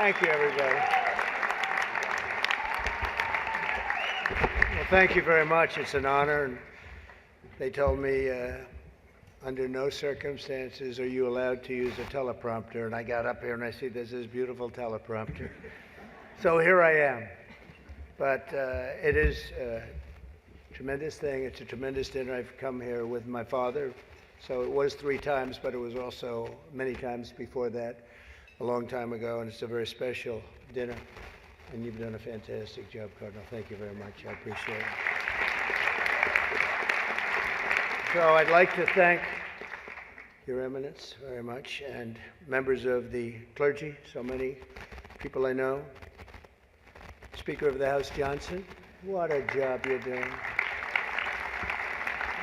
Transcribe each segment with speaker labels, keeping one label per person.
Speaker 1: Thank you, everybody. Well, thank you very much. It's an honor. And they told me under no circumstances are you allowed to use a teleprompter. And I got up here and I see there's this beautiful teleprompter. So here I am. But it is a tremendous thing. It's a tremendous dinner. I've come here with my father. So it was 3 times, but it was also many times before that, a long time ago. And it's a very special dinner. And you've done a fantastic job, Cardinal. Thank you very much. I appreciate it. So I'd like to thank Your Eminence very much, and members of the clergy, so many people I know. Speaker of the House Johnson, what a job you're doing.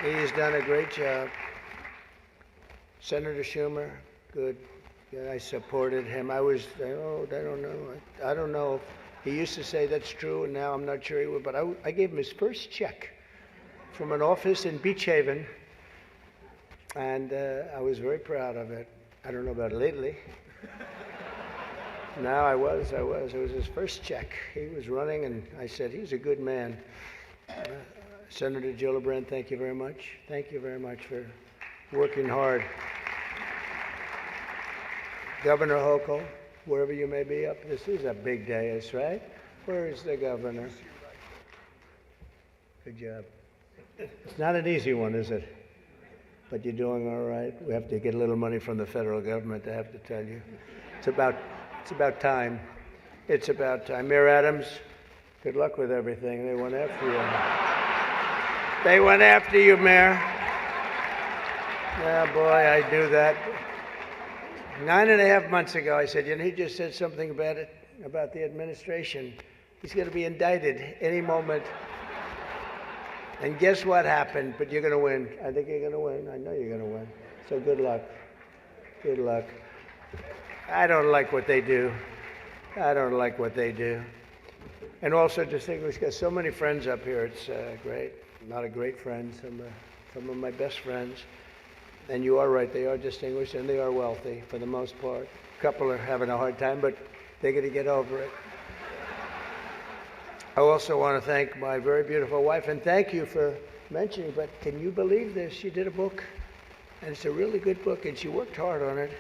Speaker 1: He's done a great job. Senator Schumer, good. Yeah, I supported him. I don't know. He used to say that's true, and now I'm not sure he would, but I gave him his first check from an office in Beach Haven, and I was very proud of it. I don't know about lately. No, I was. It was his first check. He was running, and I said, he's a good man. Senator Gillibrand, thank you very much. Thank you very much for working hard. Governor Hochul, wherever you may be up, this is a big day, that's right. Where is the governor? Good job. It's not an easy one, is it? But you're doing all right. We have to get a little money from the federal government, I have to tell you. It's about time. It's about time. Mayor Adams, good luck with everything. They went after you. They went after you, Mayor. Yeah, boy, I do that. 9.5 months ago, I said, he just said something about the administration. He's going to be indicted any moment. And guess what happened? But you're going to win. I think you're going to win. I know you're going to win. So good luck. Good luck. I don't like what they do. And also distinguished, got so many friends up here. It's great. A lot of great friends. Some of my best friends. And you are right, they are distinguished and they are wealthy for the most part. A couple are having a hard time, but they're going to get over it. I also want to thank my very beautiful wife, and thank you for mentioning, but can you believe this? She did a book, and it's a really good book, and she worked hard on it,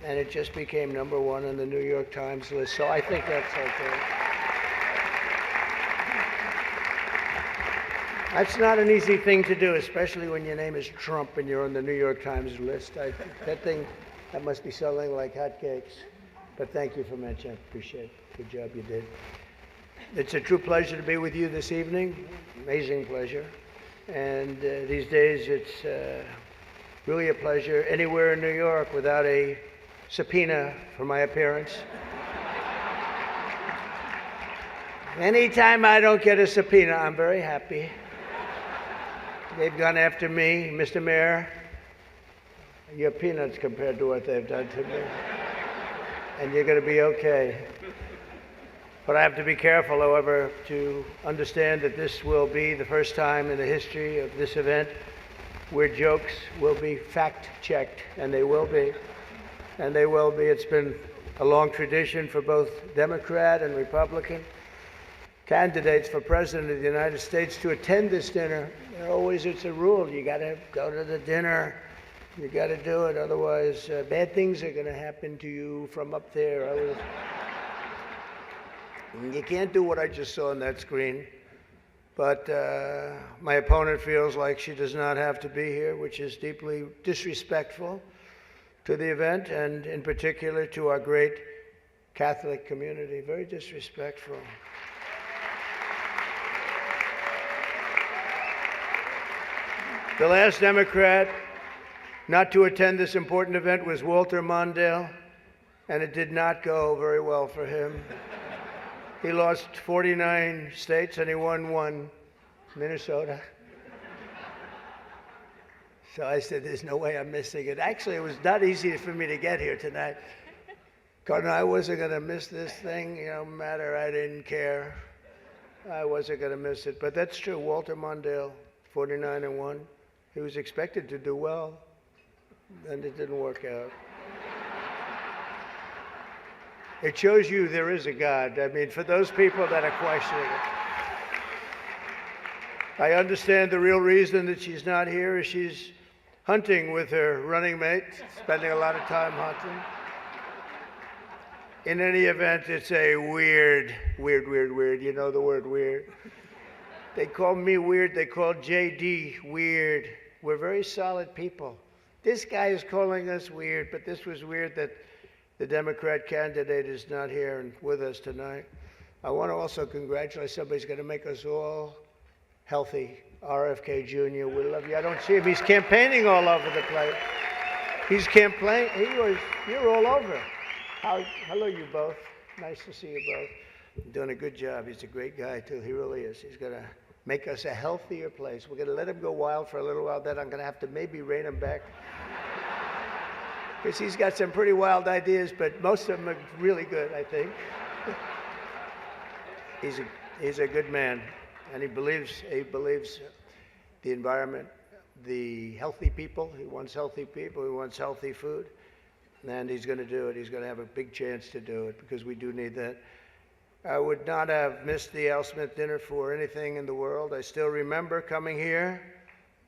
Speaker 1: and it just became #1 on the New York Times list, so I think that's okay. That's not an easy thing to do, especially when your name is Trump and you're on the New York Times list. That must be selling like hotcakes. But thank you for mentioning. I appreciate it. Good job you did. It's a true pleasure to be with you this evening. Amazing pleasure. And these days it's really a pleasure anywhere in New York without a subpoena for my appearance. Anytime I don't get a subpoena, I'm very happy. They've gone after me, Mr. Mayor. You're peanuts compared to what they've done to me. And you're going to be okay. But I have to be careful, however, to understand that this will be the first time in the history of this event where jokes will be fact-checked, and they will be. And they will be. It's been a long tradition for both Democrat and Republican candidates for President of the United States to attend this dinner. It's a rule. You got to go to the dinner. You got to do it. Otherwise, bad things are going to happen to you from up there. You can't do what I just saw on that screen. But my opponent feels like she does not have to be here, which is deeply disrespectful to the event, and in particular to our great Catholic community. Very disrespectful. The last Democrat not to attend this important event was Walter Mondale, and it did not go very well for him. He lost 49 states and he won 1, Minnesota. So I said, there's no way I'm missing it. Actually, it was not easy for me to get here tonight. Cardinal, I wasn't going to miss this thing, no matter, I didn't care. I wasn't going to miss it. But that's true, Walter Mondale, 49-1. He was expected to do well, and it didn't work out. It shows you there is a God. I mean, for those people that are questioning it. I understand the real reason that she's not here is she's hunting with her running mate, spending a lot of time hunting. In any event, it's a weird. You know the word weird. They call me weird. They call JD weird. We're very solid people. This guy is calling us weird, but this was weird that the Democrat candidate is not here and with us tonight. I want to also congratulate somebody's going to make us all healthy. RFK Jr., we love you. I don't see him. He's campaigning all over the place. He's campaigning. You're all over. Hello, you both. Nice to see you both. You're doing a good job. He's a great guy, too. He really is. He's going to make us a healthier place. We're going to let him go wild for a little while. Then I'm going to have to maybe rein him back. Because he's got some pretty wild ideas, but most of them are really good, I think. He's a good man, and he believes the environment, the healthy people. He wants healthy people. He wants healthy food, and he's going to do it. He's going to have a big chance to do it because we do need that. I would not have missed the Al Smith dinner for anything in the world. I still remember coming here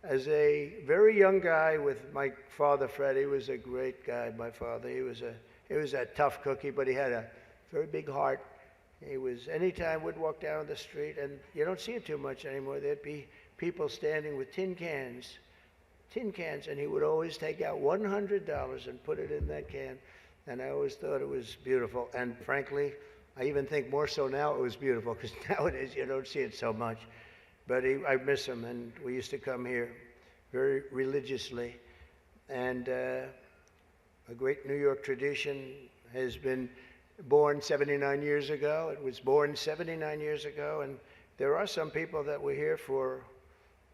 Speaker 1: as a very young guy with my father, Fred. He was a great guy, my father. He was a tough cookie, but he had a very big heart. He was, anytime we'd walk down the street, and you don't see it too much anymore, there'd be people standing with tin cans, and he would always take out $100 and put it in that can. And I always thought it was beautiful. And frankly, I even think more so now it was beautiful, because nowadays you don't see it so much. But I miss him, and we used to come here very religiously. And a great New York tradition has been born 79 years ago. It was born 79 years ago, and there are some people that were here for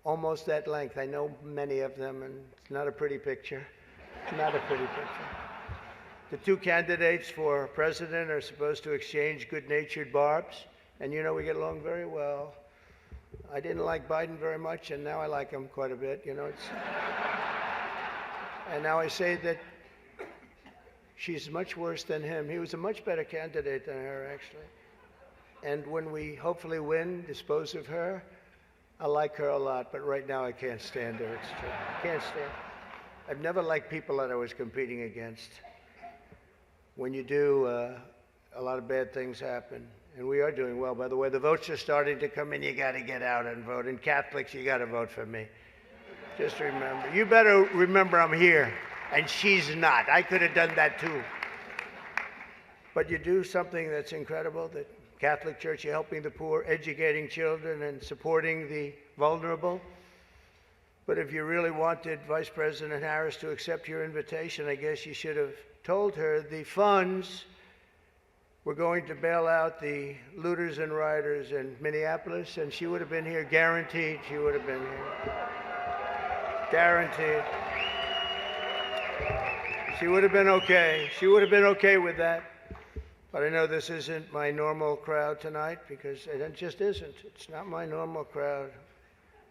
Speaker 1: almost that length. I know many of them, and it's not a pretty picture. It's not a pretty picture. The two candidates for president are supposed to exchange good-natured barbs, and you know we get along very well. I didn't like Biden very much, and now I like him quite a bit. You know, and now I say that she's much worse than him. He was a much better candidate than her, actually. And when we hopefully win, dispose of her, I like her a lot, but right now I can't stand her. It's true. I can't stand her. I've never liked people that I was competing against. When you do, a lot of bad things happen. And we are doing well. By the way, the votes are starting to come in. You got to get out and vote. And Catholics, you got to vote for me. Just remember. You better remember I'm here, and she's not. I could have done that too. But you do something that's incredible. The Catholic Church, you're helping the poor, educating children, and supporting the vulnerable. But if you really wanted Vice President Harris to accept your invitation, I guess you should have told her the funds were going to bail out the looters and rioters in Minneapolis, and she would have been here, guaranteed she would have been here. Guaranteed. She would have been okay. She would have been okay with that. But I know this isn't my normal crowd tonight, because it just isn't. It's not my normal crowd.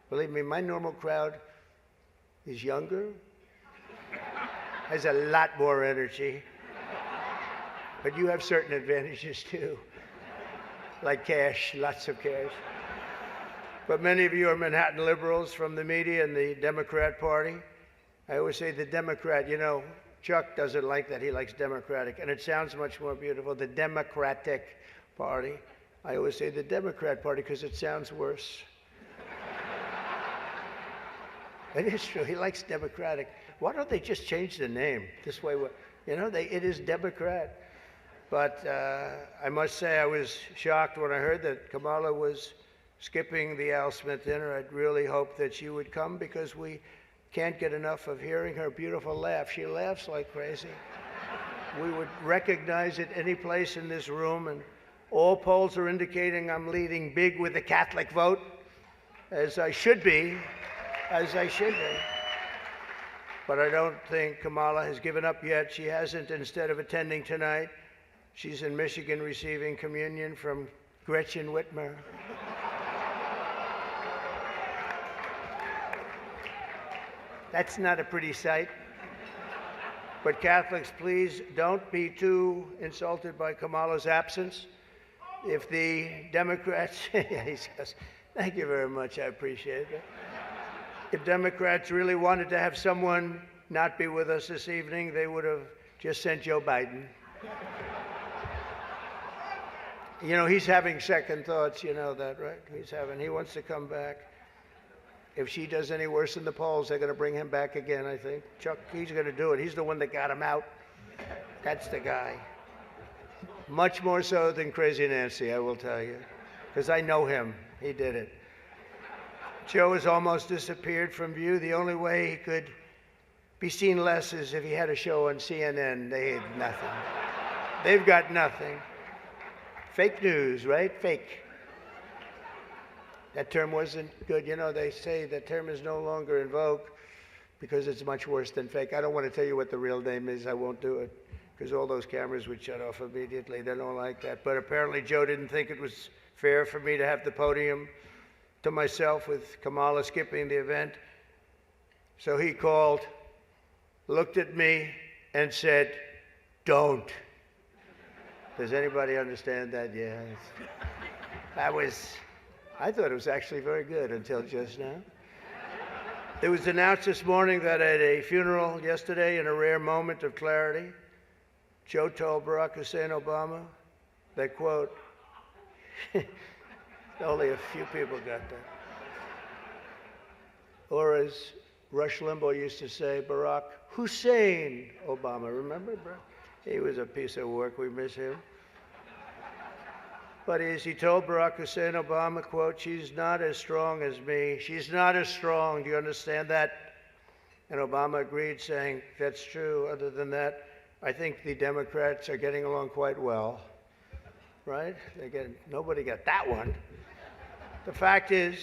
Speaker 1: Believe me, my normal crowd is younger, has a lot more energy, but you have certain advantages too, like cash, lots of cash. But many of you are Manhattan liberals from the media and the Democrat Party. I always say the Democrat, you know, Chuck doesn't like that. He likes Democratic, and it sounds much more beautiful, the Democratic Party. I always say the Democrat Party because it sounds worse. It is true. He likes Democratic. Why don't they just change the name? This way, you know, it is Democrat. But I must say I was shocked when I heard that Kamala was skipping the Al Smith dinner. I'd really hoped that she would come, because we can't get enough of hearing her beautiful laugh. She laughs like crazy. We would recognize it any place in this room, and all polls are indicating I'm leading big with the Catholic vote, as I should be. But I don't think Kamala has given up yet. She hasn't. Instead of attending tonight, she's in Michigan receiving communion from Gretchen Whitmer. That's not a pretty sight. But Catholics, please don't be too insulted by Kamala's absence. If the Democrats, yeah, he says, thank you very much, I appreciate it. If Democrats really wanted to have someone not be with us this evening, they would have just sent Joe Biden. You know, he's having second thoughts, you know that, right? He wants to come back. If she does any worse in the polls, they're going to bring him back again, I think. Chuck, he's going to do it. He's the one that got him out. That's the guy. Much more so than Crazy Nancy, I will tell you, because I know him. He did it. Joe has almost disappeared from view. The only way he could be seen less is if he had a show on CNN. They had nothing. They've got nothing. Fake news, right? Fake. That term wasn't good. You know, they say that term is no longer in vogue because it's much worse than fake. I don't want to tell you what the real name is. I won't do it because all those cameras would shut off immediately. They don't like that. But apparently Joe didn't think it was fair for me to have the podium to myself with Kamala skipping the event. So he called, looked at me, and said, don't. Does anybody understand that? Yeah. I thought it was actually very good until just now. It was announced this morning that at a funeral yesterday, in a rare moment of clarity, Joe told Barack Hussein Obama that, quote, only a few people got that. Or as Rush Limbaugh used to say, Barack Hussein Obama. Remember, Barack? He was a piece of work. We miss him. But as he told Barack Hussein Obama, quote, she's not as strong as me. She's not as strong. Do you understand that? And Obama agreed, saying, that's true. Other than that, I think the Democrats are getting along quite well. Right? Nobody got that one. The fact is,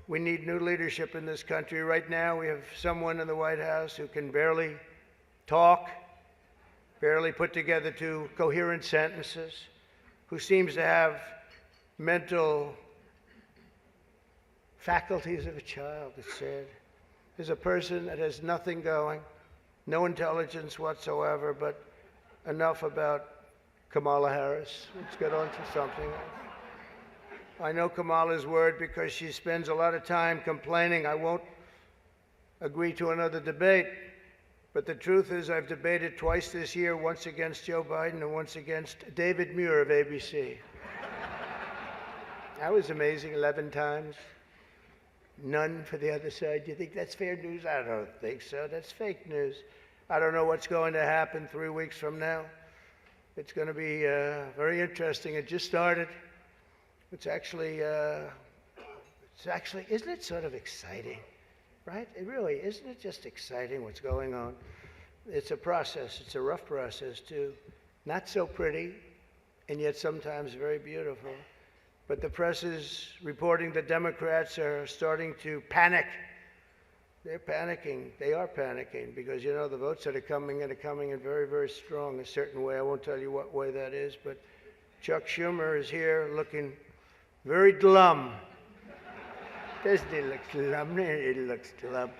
Speaker 1: we need new leadership in this country. Right now, we have someone in the White House who can barely talk, barely put together two coherent sentences, who seems to have mental faculties of a child, it's said. There's a person that has nothing going, no intelligence whatsoever, but enough about Kamala Harris. Let's get on to something else. I know Kamala's word because she spends a lot of time complaining. I won't agree to another debate. But the truth is I've debated twice this year, once against Joe Biden and once against David Muir of ABC. That was amazing, 11 times. None for the other side. Do you think that's fair news? I don't think so. That's fake news. I don't know what's going to happen 3 weeks from now. It's going to be very interesting. It just started. It's actually, isn't it sort of exciting? Right? It really, isn't it just exciting what's going on? It's a process. It's a rough process, too. Not so pretty, and yet sometimes very beautiful. But the press is reporting that Democrats are starting to panic. They're panicking. They are panicking because, you know, the votes that are coming in very, very strong a certain way. I won't tell you what way that is, but Chuck Schumer is here looking very glum. Doesn't he look glum? He looks glum.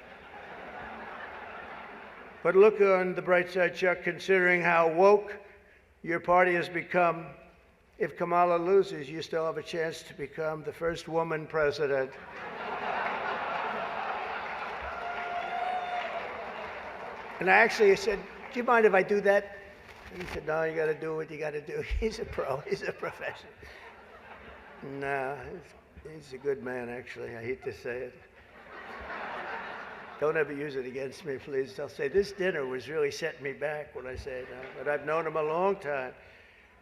Speaker 1: But look on the bright side, Chuck, considering how woke your party has become. If Kamala loses, you still have a chance to become the first woman president. And I said, do you mind if I do that? He said, no, you got to do what you got to do. He's a pro. He's a professional. No, he's a good man, actually. I hate to say it. Don't ever use it against me, please. They'll say, this dinner was really setting me back when I say that. But I've known him a long time.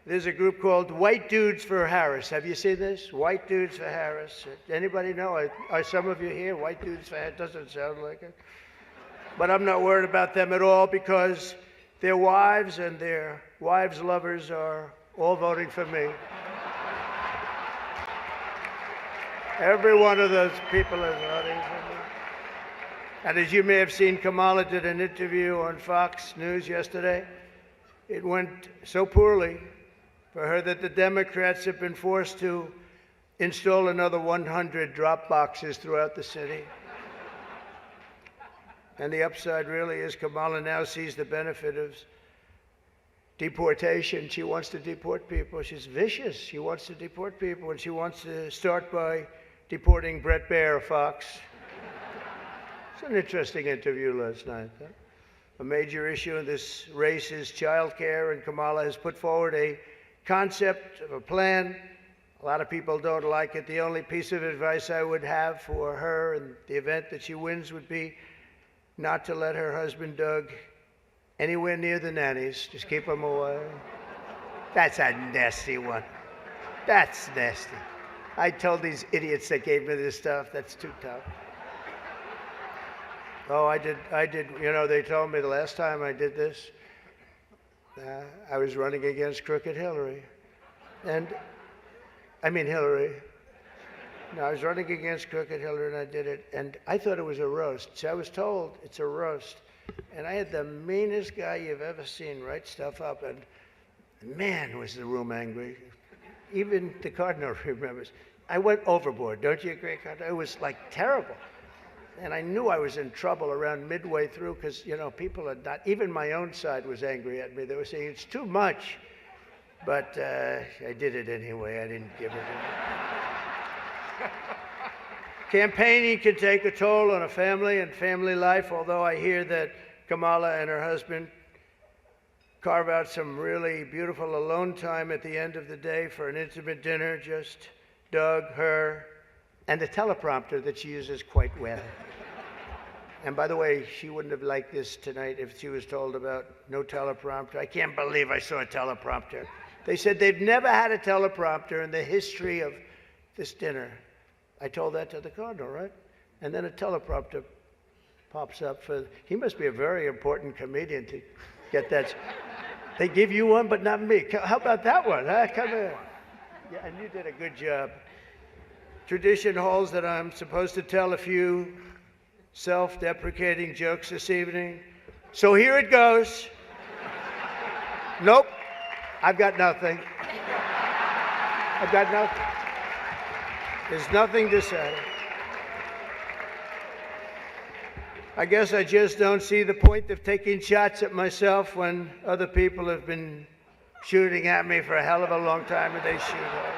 Speaker 1: There's a group called White Dudes for Harris. Have you seen this? White Dudes for Harris. Anybody know? Are some of you here? White Dudes for Harris? Doesn't sound like it. But I'm not worried about them at all because their wives and their wives' lovers are all voting for me. Every one of those people is voting for me. And as you may have seen, Kamala did an interview on Fox News yesterday. It went so poorly for her that the Democrats have been forced to install another 100 drop boxes throughout the city. And the upside really is Kamala now sees the benefit of deportation. She wants to deport people. She's vicious. She wants to deport people, and she wants to start by deporting Brett Baer, Fox. It's an interesting interview last night. Huh? A major issue in this race is child care, and Kamala has put forward a concept of a plan. A lot of people don't like it. The only piece of advice I would have for her in the event that she wins would be not to let her husband, Doug, anywhere near the nannies. Just keep them away. That's a nasty one. That's nasty. I told these idiots that gave me this stuff, that's too tough. Oh, I did. You know, they told me the last time I did this, I was running against Crooked Hillary. Hillary. No, I was running against Crooked Hillary, and I did it. And I thought it was a roast. So I was told it's a roast. And I had the meanest guy you've ever seen write stuff up. And man, was the room angry. Even the Cardinal remembers. I went overboard. Don't you agree, Cardinal? It was like terrible. And I knew I was in trouble around midway through because, you know, people had not, even my own side was angry at me. They were saying, it's too much. But I did it anyway. I didn't give it away. Campaigning can take a toll on a family and family life, although I hear that Kamala and her husband carve out some really beautiful alone time at the end of the day for an intimate dinner, just Doug, her, and a teleprompter that she uses quite well. And by the way, she wouldn't have liked this tonight if she was told about no teleprompter. I can't believe I saw a teleprompter. They said they've never had a teleprompter in the history of this dinner. I told that to the Cardinal, right? And then a teleprompter pops up he must be a very important comedian to get that. They give you one, but not me. How about that one? Huh? Come here. Yeah, and you did a good job. Tradition holds that I'm supposed to tell a few self-deprecating jokes this evening. So here it goes. Nope, I've got nothing. I've got nothing. There's nothing to say. I guess I just don't see the point of taking shots at myself when other people have been shooting at me for a hell of a long time, and they shoot hard.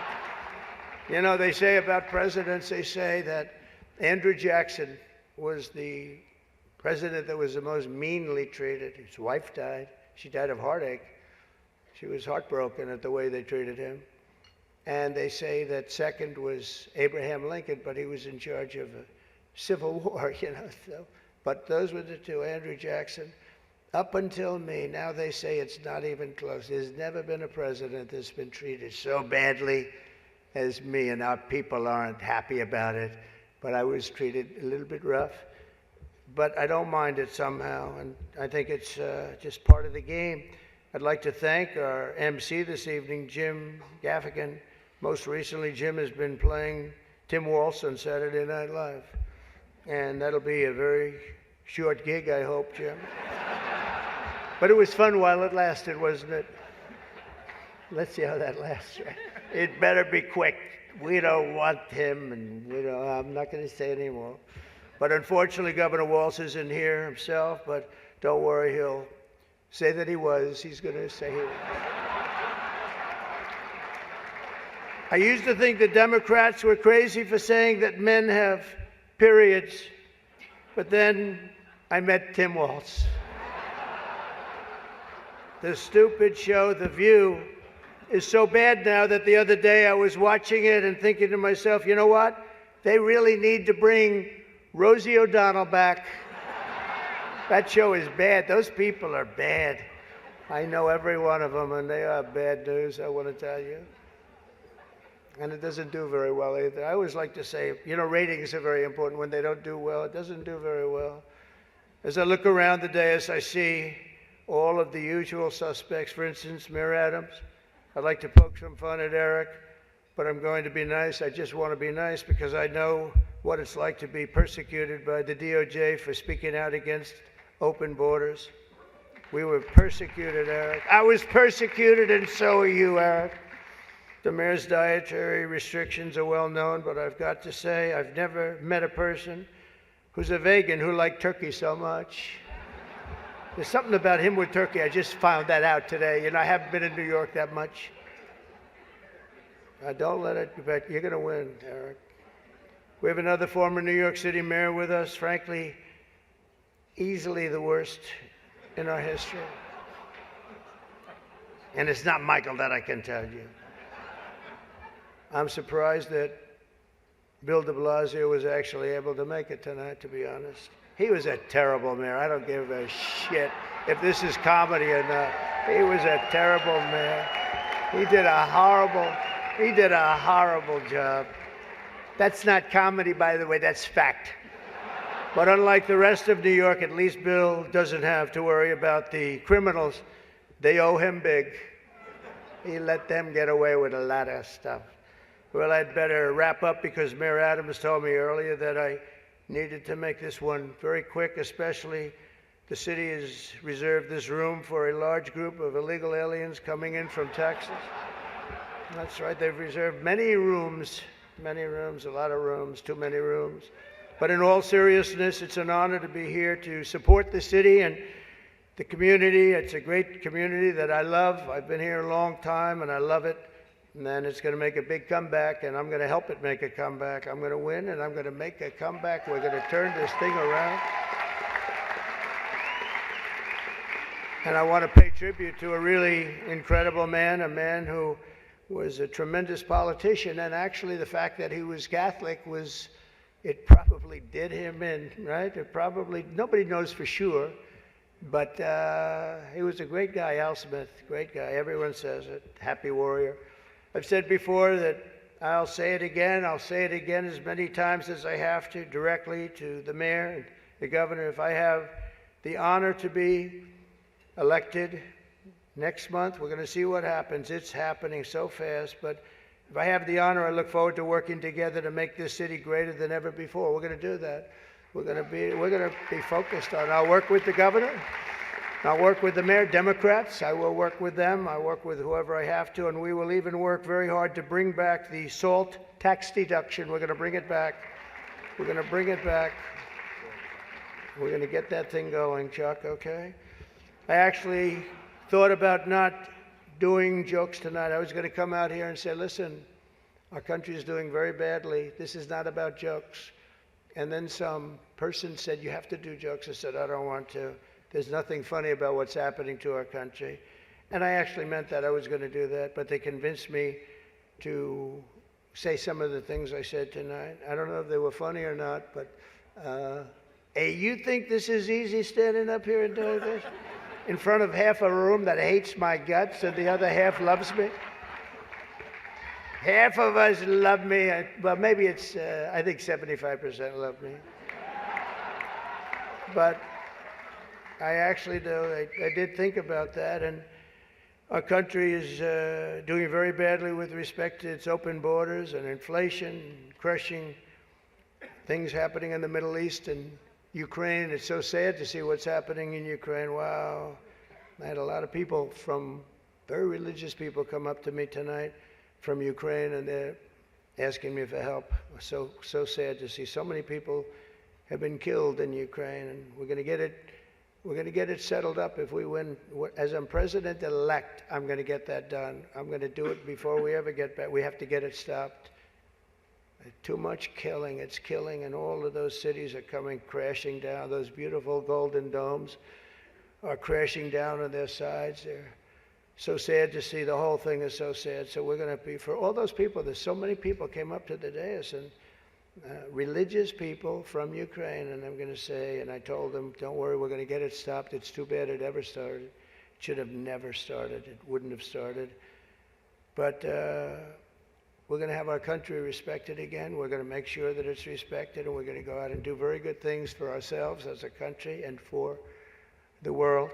Speaker 1: You know, they say about presidents, they say that Andrew Jackson was the president that was the most meanly treated. His wife died. She died of heartache. She was heartbroken at the way they treated him. And they say that second was Abraham Lincoln, but he was in charge of a civil war, you know. So, but those were the two, Andrew Jackson. Up until me, now they say it's not even close. There's never been a president that's been treated so badly as me, and our people aren't happy about it. But I was treated a little bit rough. But I don't mind it somehow, and I think it's just part of the game. I'd like to thank our MC this evening, Jim Gaffigan. Most recently, Jim has been playing Tim Walsh on Saturday Night Live. And that'll be a very short gig, I hope, Jim. But it was fun while it lasted, wasn't it? Let's see how that lasts. Right? It better be quick. We don't want him, and I'm not going to say anymore. But unfortunately, Governor Walsh isn't here himself, but don't worry, he'll say that he was. He's going to say he was. I used to think the Democrats were crazy for saying that men have periods, but then I met Tim Walsh. The stupid show, The View, is so bad now that the other day I was watching it and thinking to myself, you know what? They really need to bring Rosie O'Donnell back. That show is bad. Those people are bad. I know every one of them, and they are bad news, I want to tell you. And it doesn't do very well either. I always like to say, ratings are very important. When they don't do well, it doesn't do very well. As I look around the dais, I see all of the usual suspects. For instance, Mayor Adams. I'd like to poke some fun at Eric, but I'm going to be nice. I just want to be nice because I know what it's like to be persecuted by the DOJ for speaking out against open borders. We were persecuted, Eric. I was persecuted, and so are you, Eric. The mayor's dietary restrictions are well known, but I've got to say, I've never met a person who's a vegan who liked turkey so much. There's something about him with turkey. I just found that out today. You know, I haven't been in New York that much. Don't let it, but you're going to win, Eric. We have another former New York City mayor with us, frankly, easily the worst in our history. And it's not Michael, that I can tell you. I'm surprised that Bill de Blasio was actually able to make it tonight, to be honest. He was a terrible mayor. I don't give a shit if this is comedy or not. He was a terrible mayor. He did a horrible job. That's not comedy, by the way, that's fact. But unlike the rest of New York, at least Bill doesn't have to worry about the criminals. They owe him big. He let them get away with a lot of stuff. Well, I'd better wrap up because Mayor Adams told me earlier that I needed to make this one very quick, especially the city has reserved this room for a large group of illegal aliens coming in from Texas. That's right, they've reserved many rooms, a lot of rooms, too many rooms. But in all seriousness, it's an honor to be here to support the city and the community. It's a great community that I love. I've been here a long time and I love it. And then it's going to make a big comeback, and I'm going to help it make a comeback. I'm going to win, and I'm going to make a comeback. We're going to turn this thing around. And I want to pay tribute to a really incredible man, a man who was a tremendous politician. And actually, the fact that he was Catholic it probably did him in, right? Nobody knows for sure. But he was a great guy, Al Smith, great guy. Everyone says it, happy warrior. I've said before that I'll say it again as many times as I have to, directly to the mayor and the governor. If I have the honor to be elected next month, we're going to see what happens. It's happening so fast, but if I have the honor, I look forward to working together to make this city greater than ever before. We're going to do that. We're going to be focused on it. I'll work with the governor. I'll work with the mayor, Democrats. I will work with them. I work with whoever I have to, and we will even work very hard to bring back the SALT tax deduction. We're going to bring it back. We're going to bring it back. We're going to get that thing going, Chuck, okay? I actually thought about not doing jokes tonight. I was going to come out here and say, listen, our country is doing very badly. This is not about jokes. And then some person said, you have to do jokes. I said, I don't want to. There's nothing funny about what's happening to our country. And I actually meant that. I was going to do that. But they convinced me to say some of the things I said tonight. I don't know if they were funny or not, but hey, you think this is easy standing up here and doing this? In front of half a room that hates my guts and the other half loves me? Half of us love me. Well, maybe it's, I think 75% love me. But I actually do. I did think about that, and our country is doing very badly with respect to its open borders and inflation, crushing things happening in the Middle East and Ukraine. It's so sad to see what's happening in Ukraine. Wow. I had a lot of people very religious people come up to me tonight from Ukraine, and they're asking me for help. So sad to see so many people have been killed in Ukraine, and we're going to get it settled up if we win. As I'm president-elect, I'm going to get that done. I'm going to do it before we ever get back. We have to get it stopped. Too much killing. It's killing, and all of those cities are coming crashing down. Those beautiful golden domes are crashing down on their sides. They're so sad to see. The whole thing is so sad. So we're going to be, for all those people, there's so many people came up to the dais, and religious people from Ukraine, and I'm going to say, and I told them, don't worry, we're going to get it stopped. It's too bad it ever started. It should have never started. It wouldn't have started. But we're going to have our country respected again. We're going to make sure that it's respected, and we're going to go out and do very good things for ourselves as a country and for the world.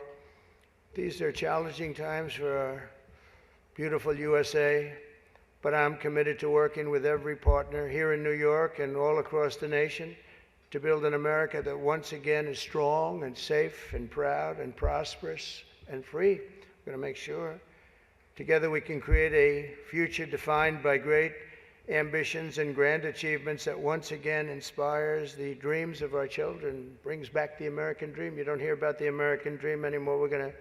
Speaker 1: These are challenging times for our beautiful USA, but I'm committed to working with every partner here in New York and all across the nation to build an America that once again is strong and safe and proud and prosperous and free. We're going to make sure together we can create a future defined by great ambitions and grand achievements that once again inspires the dreams of our children, brings back the American dream. You don't hear about the American dream anymore. We're going to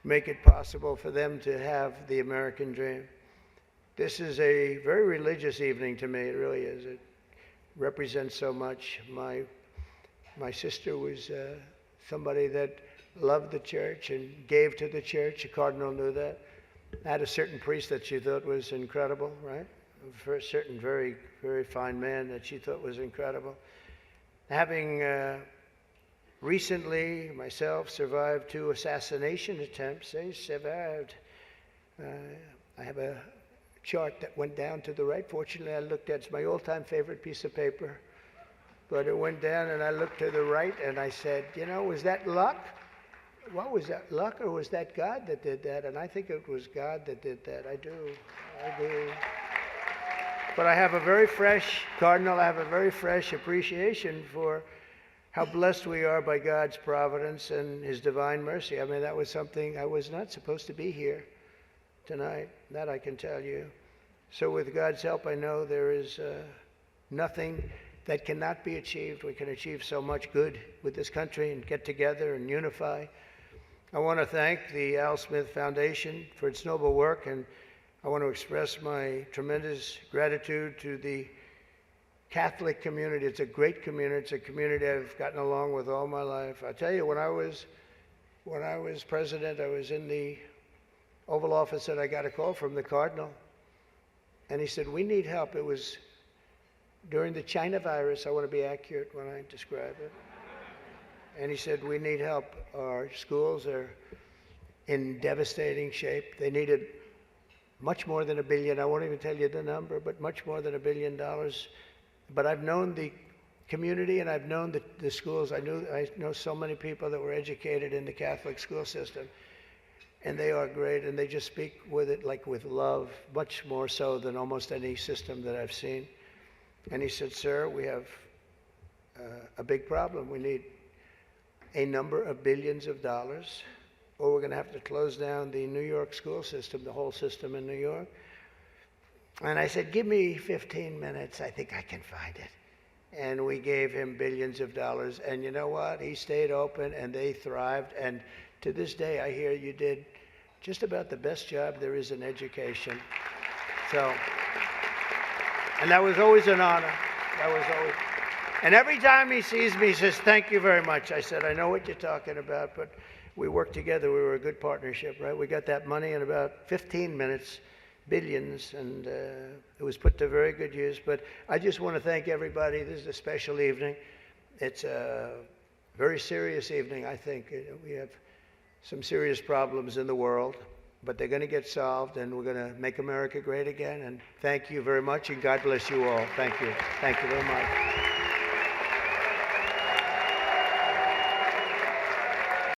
Speaker 1: make it possible for them to have the American dream. This is a very religious evening to me. It really is. It represents so much. My sister was somebody that loved the church and gave to the church. The cardinal knew that. Had a certain priest that she thought was incredible, right? For a certain very, very fine man that she thought was incredible. Having recently, myself, survived 2 assassination attempts. I survived. I have a chart that went down to the right. Fortunately, I looked at it's my all-time favorite piece of paper. But it went down, and I looked to the right, and I said, you know, was that luck? What was that, luck, or was that God that did that? And I think it was God that did that. I do. But I have a very fresh, Cardinal, I have a very fresh appreciation for how blessed we are by God's providence and His divine mercy. I mean, that was something, I was not supposed to be here tonight. That I can tell you. So with God's help, I know there is nothing that cannot be achieved. We can achieve so much good with this country and get together and unify. I want to thank the Al Smith Foundation for its noble work, and I want to express my tremendous gratitude to the Catholic community. It's a great community. It's a community I've gotten along with all my life. I tell you, when I was president, I was in the Oval Office and I got a call from the Cardinal, and he said, we need help. It was during the China virus. I want to be accurate when I describe it. And he said, we need help. Our schools are in devastating shape. They needed much more than $1 billion. I won't even tell you the number, but much more than $1 billion. But I've known the community and I've known the schools. I know so many people that were educated in the Catholic school system. And they are great, and they just speak with it like with love, much more so than almost any system that I've seen. And he said, sir, we have a big problem. We need a number of billions of dollars, or we're going to have to close down the New York school system, the whole system in New York. And I said, give me 15 minutes. I think I can find it. And we gave him billions of dollars. And you know what? He stayed open, and they thrived. And to this day, I hear you did just about the best job there is in education. So, and that was always an honor. That was always. And every time he sees me, he says, thank you very much. I said, I know what you're talking about, but we worked together. We were a good partnership, right? We got that money in about 15 minutes, billions, and it was put to very good use. But I just want to thank everybody. This is a special evening. It's a very serious evening, I think. We have some serious problems in the world, but they're going to get solved, and we're going to make America great again. And thank you very much, and God bless you all. Thank you. Thank you very much.